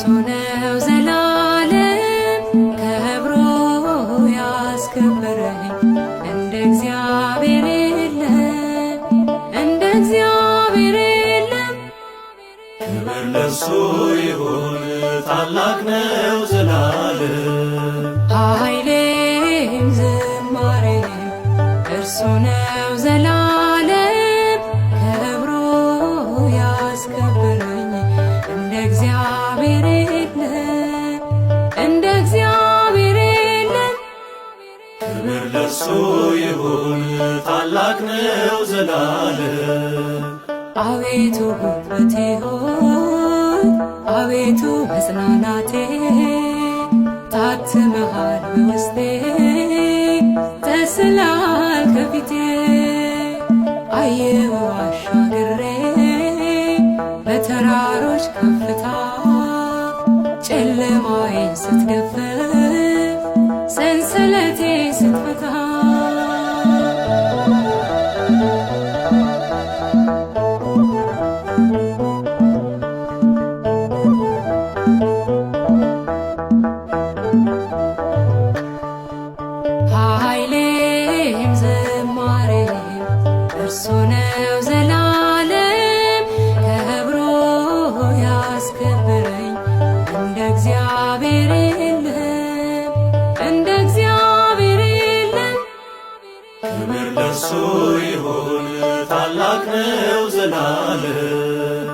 ነው ዘላለም ከብሮ ያስከበረኝ እንደ እግዚአብሔር የለም እንደ እግዚአብሔር የለም። ክብር ለሱ ይሁን ታላቅ ነው ዘላለም ኃይሌም ዝማሬም እርሱ ነው ዘላለም ከብሮ ያስከበረኝ እንደ እግዚአብሔር የለም እንደ እግዚአብሔር የለም። ክብር ለሱ ይሁን ታላቅ ነው ዘላለም። አቤቱ ጉልበቴ ሆይ አቤቱ መጽናናቴ ታትመሃል በውስጤ ተስለሃል ከፊቴ አየሁ አሻግሬ በተራሮች ከፍታ ጨለማዬን ስትገፍፍ ሰንሰለቴ ስትፈታ ኃይሌም ዝማሬም እርሱ ነው ዘላለም ከብሮ ያስከበረኝ እንደ እግዚአብሔር የለም እንደ እግዚአብሔር የለም። ክብር ለሱ ይሁን ታላቅ ነው ዘላለም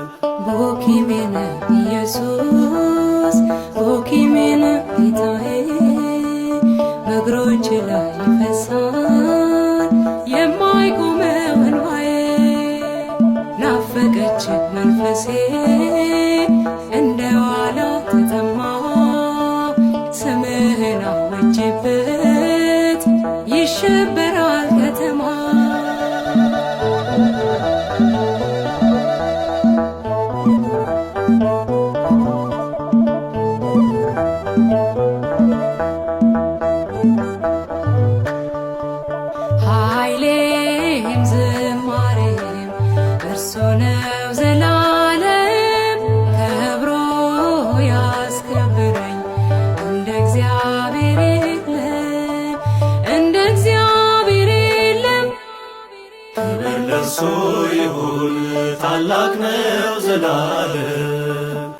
ቦኪሜነ ኢየሱስ ቦኪሜነ ጌታዬ በእግሮች ላይ ይፈሳል የማይቆመው እንባዬ ናፈቀች መንፈሴ እንደ ዋላ ተጠማ ስምህን አውጄበት ይሸበራል ከተማ ኃይሌም ዝማሬም እርሱ ነው ዘላለም ከብሮ ያስከበረኝ እንደ እግዚአብሔር የለም እንደ እግዚአብሔር የለም። ክብር ለሱ ይሁን ታላቅ ነው ዘላለም